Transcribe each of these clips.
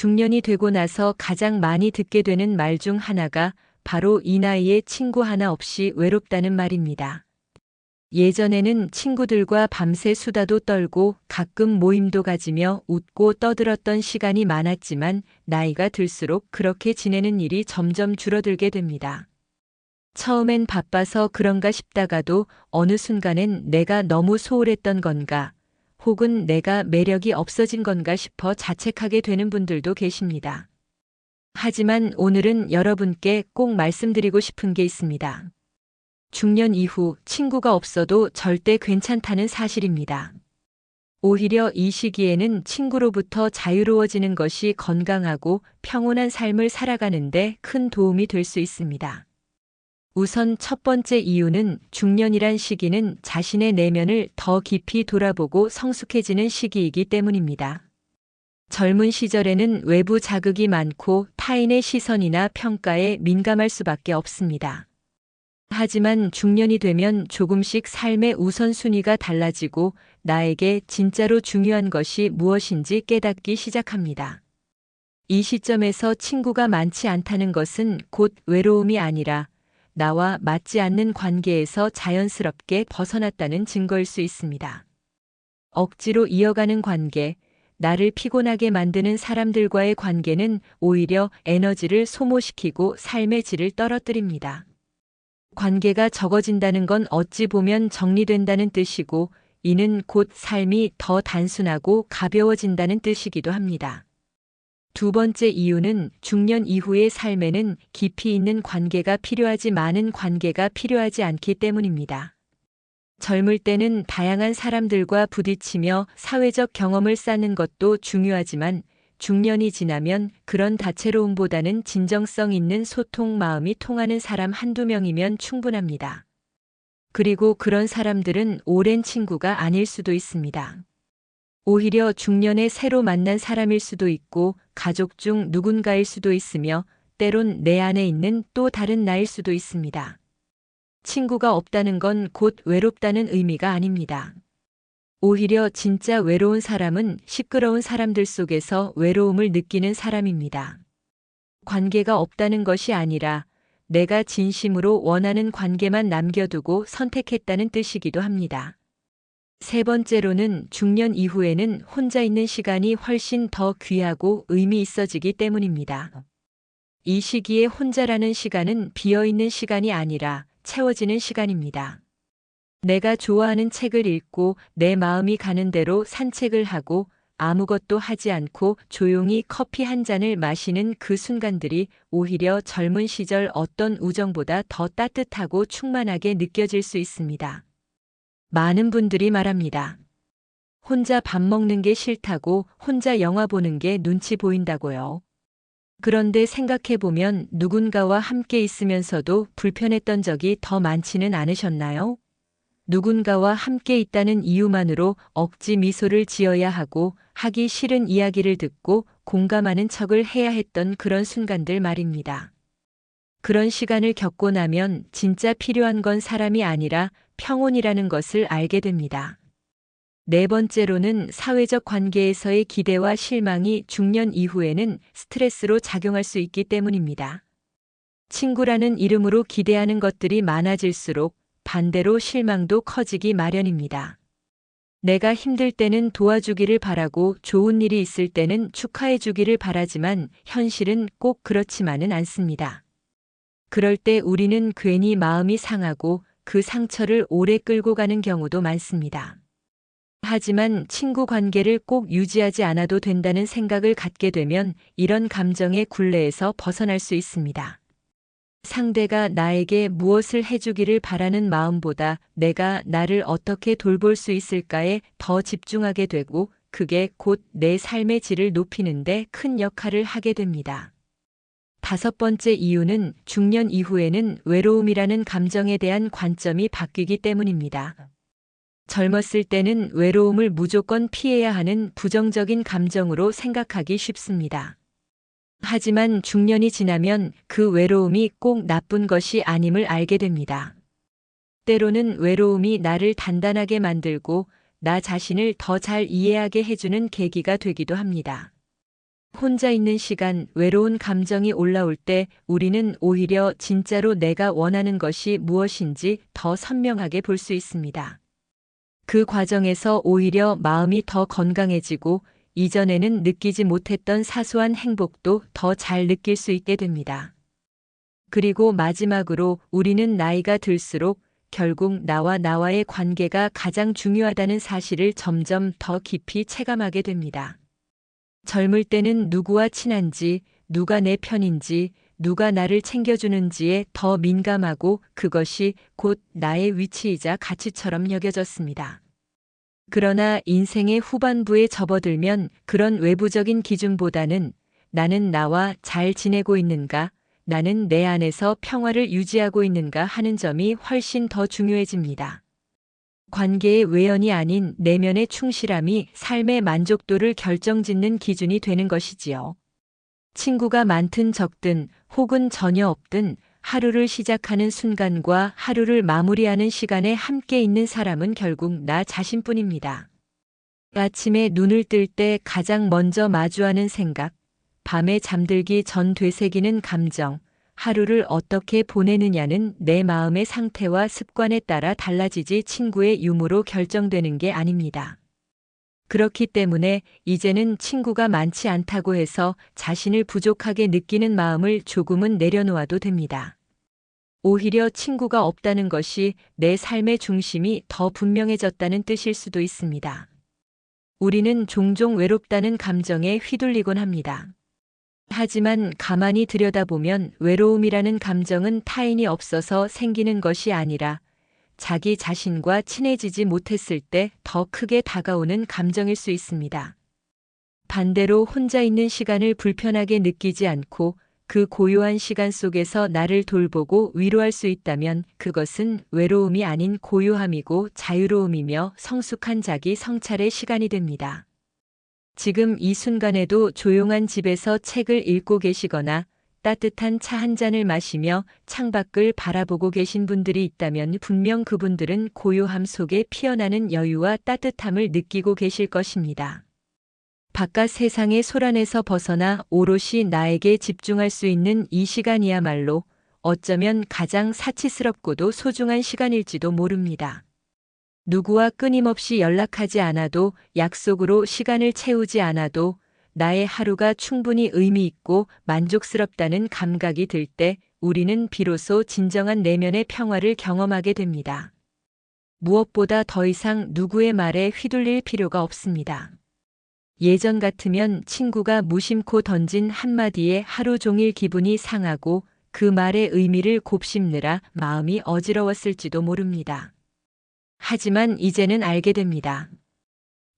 중년이 되고 나서 가장 많이 듣게 되는 말 중 하나가 바로 이 나이에 친구 하나 없이 외롭다는 말입니다. 예전에는 친구들과 밤새 수다도 떨고 가끔 모임도 가지며 웃고 떠들었던 시간이 많았지만 나이가 들수록 그렇게 지내는 일이 점점 줄어들게 됩니다. 처음엔 바빠서 그런가 싶다가도 어느 순간엔 내가 너무 소홀했던 건가, 혹은 내가 매력이 없어진 건가 싶어 자책하게 되는 분들도 계십니다. 하지만 오늘은 여러분께 꼭 말씀드리고 싶은 게 있습니다. 중년 이후 친구가 없어도 절대 괜찮다는 사실입니다. 오히려 이 시기에는 친구로부터 자유로워지는 것이 건강하고 평온한 삶을 살아가는데 큰 도움이 될 수 있습니다. 우선 첫 번째 이유는 중년이란 시기는 자신의 내면을 더 깊이 돌아보고 성숙해지는 시기이기 때문입니다. 젊은 시절에는 외부 자극이 많고 타인의 시선이나 평가에 민감할 수밖에 없습니다. 하지만 중년이 되면 조금씩 삶의 우선순위가 달라지고 나에게 진짜로 중요한 것이 무엇인지 깨닫기 시작합니다. 이 시점에서 친구가 많지 않다는 것은 곧 외로움이 아니라 나와 맞지 않는 관계에서 자연스럽게 벗어났다는 증거일 수 있습니다. 억지로 이어가는 관계, 나를 피곤하게 만드는 사람들과의 관계는 오히려 에너지를 소모시키고 삶의 질을 떨어뜨립니다. 관계가 적어진다는 건 어찌 보면 정리된다는 뜻이고, 이는 곧 삶이 더 단순하고 가벼워진다는 뜻이기도 합니다. 두 번째 이유는 중년 이후의 삶에는 깊이 있는 관계가 필요하지 많은 관계가 필요하지 않기 때문입니다. 젊을 때는 다양한 사람들과 부딪히며 사회적 경험을 쌓는 것도 중요하지만 중년이 지나면 그런 다채로움보다는 진정성 있는 소통, 마음이 통하는 사람 한두 명이면 충분합니다. 그리고 그런 사람들은 오랜 친구가 아닐 수도 있습니다. 오히려 중년에 새로 만난 사람일 수도 있고 가족 중 누군가일 수도 있으며 때론 내 안에 있는 또 다른 나일 수도 있습니다. 친구가 없다는 건 곧 외롭다는 의미가 아닙니다. 오히려 진짜 외로운 사람은 시끄러운 사람들 속에서 외로움을 느끼는 사람입니다. 관계가 없다는 것이 아니라 내가 진심으로 원하는 관계만 남겨두고 선택했다는 뜻이기도 합니다. 세 번째로는 중년 이후에는 혼자 있는 시간이 훨씬 더 귀하고 의미 있어지기 때문입니다. 이 시기에 혼자라는 시간은 비어있는 시간이 아니라 채워지는 시간입니다. 내가 좋아하는 책을 읽고 내 마음이 가는 대로 산책을 하고 아무것도 하지 않고 조용히 커피 한 잔을 마시는 그 순간들이 오히려 젊은 시절 어떤 우정보다 더 따뜻하고 충만하게 느껴질 수 있습니다. 많은 분들이 말합니다. 혼자 밥 먹는 게 싫다고, 혼자 영화 보는 게 눈치 보인다고요. 그런데 생각해보면 누군가와 함께 있으면서도 불편했던 적이 더 많지는 않으셨나요? 누군가와 함께 있다는 이유만으로 억지 미소를 지어야 하고 하기 싫은 이야기를 듣고 공감하는 척을 해야 했던 그런 순간들 말입니다. 그런 시간을 겪고 나면 진짜 필요한 건 사람이 아니라 평온이라는 것을 알게 됩니다. 네 번째로는 사회적 관계에서의 기대와 실망이 중년 이후에는 스트레스로 작용할 수 있기 때문입니다. 친구라는 이름으로 기대하는 것들이 많아질수록 반대로 실망도 커지기 마련입니다. 내가 힘들 때는 도와주기를 바라고 좋은 일이 있을 때는 축하해 주기를 바라지만 현실은 꼭 그렇지만은 않습니다. 그럴 때 우리는 괜히 마음이 상하고 그 상처를 오래 끌고 가는 경우도 많습니다. 하지만 친구 관계를 꼭 유지하지 않아도 된다는 생각을 갖게 되면 이런 감정의 굴레에서 벗어날 수 있습니다. 상대가 나에게 무엇을 해주기를 바라는 마음보다 내가 나를 어떻게 돌볼 수 있을까에 더 집중하게 되고 그게 곧 내 삶의 질을 높이는데 큰 역할을 하게 됩니다. 다섯 번째 이유는 중년 이후에는 외로움이라는 감정에 대한 관점이 바뀌기 때문입니다. 젊었을 때는 외로움을 무조건 피해야 하는 부정적인 감정으로 생각하기 쉽습니다. 하지만 중년이 지나면 그 외로움이 꼭 나쁜 것이 아님을 알게 됩니다. 때로는 외로움이 나를 단단하게 만들고 나 자신을 더 잘 이해하게 해주는 계기가 되기도 합니다. 혼자 있는 시간, 외로운 감정이 올라올 때 우리는 오히려 진짜로 내가 원하는 것이 무엇인지 더 선명하게 볼 수 있습니다. 그 과정에서 오히려 마음이 더 건강해지고 이전에는 느끼지 못했던 사소한 행복도 더 잘 느낄 수 있게 됩니다. 그리고 마지막으로 우리는 나이가 들수록 결국 나와의 관계가 가장 중요하다는 사실을 점점 더 깊이 체감하게 됩니다. 젊을 때는 누구와 친한지, 누가 내 편인지, 누가 나를 챙겨주는지에 더 민감하고 그것이 곧 나의 위치이자 가치처럼 여겨졌습니다. 그러나 인생의 후반부에 접어들면 그런 외부적인 기준보다는 나는 나와 잘 지내고 있는가, 나는 내 안에서 평화를 유지하고 있는가 하는 점이 훨씬 더 중요해집니다. 관계의 외연이 아닌 내면의 충실함이 삶의 만족도를 결정짓는 기준이 되는 것이지요. 친구가 많든 적든 혹은 전혀 없든 하루를 시작하는 순간과 하루를 마무리하는 시간에 함께 있는 사람은 결국 나 자신뿐입니다. 아침에 눈을 뜰 때 가장 먼저 마주하는 생각, 밤에 잠들기 전 되새기는 감정, 하루를 어떻게 보내느냐는 내 마음의 상태와 습관에 따라 달라지지 친구의 유무로 결정되는 게 아닙니다. 그렇기 때문에 이제는 친구가 많지 않다고 해서 자신을 부족하게 느끼는 마음을 조금은 내려놓아도 됩니다. 오히려 친구가 없다는 것이 내 삶의 중심이 더 분명해졌다는 뜻일 수도 있습니다. 우리는 종종 외롭다는 감정에 휘둘리곤 합니다. 하지만 가만히 들여다보면 외로움이라는 감정은 타인이 없어서 생기는 것이 아니라 자기 자신과 친해지지 못했을 때 더 크게 다가오는 감정일 수 있습니다. 반대로 혼자 있는 시간을 불편하게 느끼지 않고 그 고요한 시간 속에서 나를 돌보고 위로할 수 있다면 그것은 외로움이 아닌 고요함이고 자유로움이며 성숙한 자기 성찰의 시간이 됩니다. 지금 이 순간에도 조용한 집에서 책을 읽고 계시거나 따뜻한 차 한 잔을 마시며 창밖을 바라보고 계신 분들이 있다면 분명 그분들은 고요함 속에 피어나는 여유와 따뜻함을 느끼고 계실 것입니다. 바깥 세상의 소란에서 벗어나 오롯이 나에게 집중할 수 있는 이 시간이야말로 어쩌면 가장 사치스럽고도 소중한 시간일지도 모릅니다. 누구와 끊임없이 연락하지 않아도 약속으로 시간을 채우지 않아도 나의 하루가 충분히 의미 있고 만족스럽다는 감각이 들 때 우리는 비로소 진정한 내면의 평화를 경험하게 됩니다. 무엇보다 더 이상 누구의 말에 휘둘릴 필요가 없습니다. 예전 같으면 친구가 무심코 던진 한마디에 하루 종일 기분이 상하고 그 말의 의미를 곱씹느라 마음이 어지러웠을지도 모릅니다. 하지만 이제는 알게 됩니다.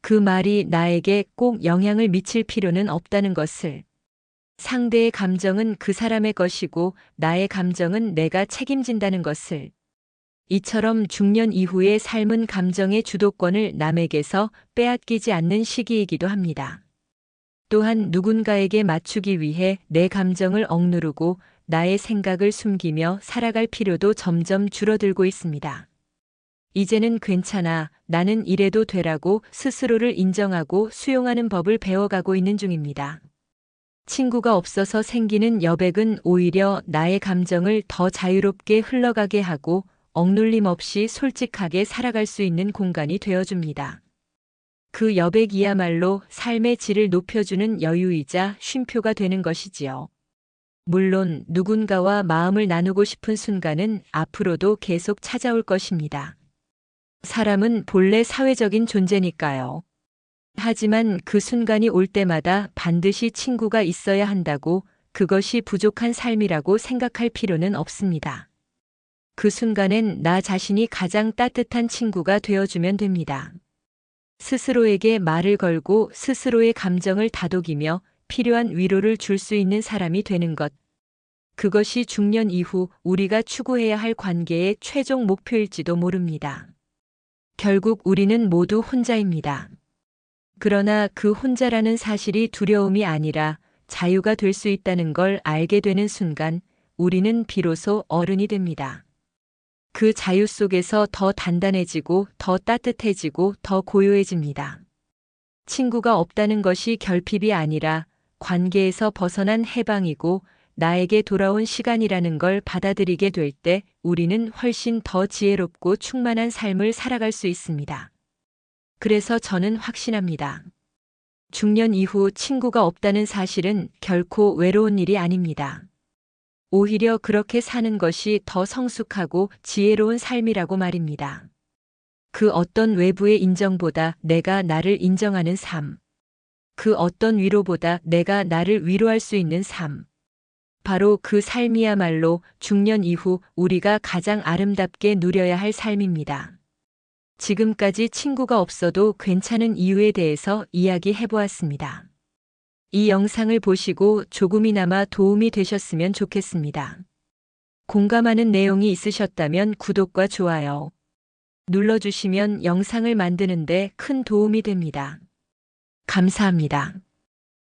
그 말이 나에게 꼭 영향을 미칠 필요는 없다는 것을. 상대의 감정은 그 사람의 것이고 나의 감정은 내가 책임진다는 것을. 이처럼 중년 이후의 삶은 감정의 주도권을 남에게서 빼앗기지 않는 시기이기도 합니다. 또한 누군가에게 맞추기 위해 내 감정을 억누르고 나의 생각을 숨기며 살아갈 필요도 점점 줄어들고 있습니다. 이제는 괜찮아, 나는 이래도 되라고 스스로를 인정하고 수용하는 법을 배워가고 있는 중입니다. 친구가 없어서 생기는 여백은 오히려 나의 감정을 더 자유롭게 흘러가게 하고 억눌림 없이 솔직하게 살아갈 수 있는 공간이 되어줍니다. 그 여백이야말로 삶의 질을 높여주는 여유이자 쉼표가 되는 것이지요. 물론 누군가와 마음을 나누고 싶은 순간은 앞으로도 계속 찾아올 것입니다. 사람은 본래 사회적인 존재니까요. 하지만 그 순간이 올 때마다 반드시 친구가 있어야 한다고 그것이 부족한 삶이라고 생각할 필요는 없습니다. 그 순간엔 나 자신이 가장 따뜻한 친구가 되어주면 됩니다. 스스로에게 말을 걸고 스스로의 감정을 다독이며 필요한 위로를 줄 수 있는 사람이 되는 것. 그것이 중년 이후 우리가 추구해야 할 관계의 최종 목표일지도 모릅니다. 결국 우리는 모두 혼자입니다. 그러나 그 혼자라는 사실이 두려움이 아니라 자유가 될 수 있다는 걸 알게 되는 순간 우리는 비로소 어른이 됩니다. 그 자유 속에서 더 단단해지고 더 따뜻해지고 더 고요해집니다. 친구가 없다는 것이 결핍이 아니라 관계에서 벗어난 해방이고 나에게 돌아온 시간이라는 걸 받아들이게 될 때 우리는 훨씬 더 지혜롭고 충만한 삶을 살아갈 수 있습니다. 그래서 저는 확신합니다. 중년 이후 친구가 없다는 사실은 결코 외로운 일이 아닙니다. 오히려 그렇게 사는 것이 더 성숙하고 지혜로운 삶이라고 말입니다. 그 어떤 외부의 인정보다 내가 나를 인정하는 삶. 그 어떤 위로보다 내가 나를 위로할 수 있는 삶. 바로 그 삶이야말로 중년 이후 우리가 가장 아름답게 누려야 할 삶입니다. 지금까지 친구가 없어도 괜찮은 이유에 대해서 이야기해 보았습니다. 이 영상을 보시고 조금이나마 도움이 되셨으면 좋겠습니다. 공감하는 내용이 있으셨다면 구독과 좋아요 눌러주시면 영상을 만드는데 큰 도움이 됩니다. 감사합니다.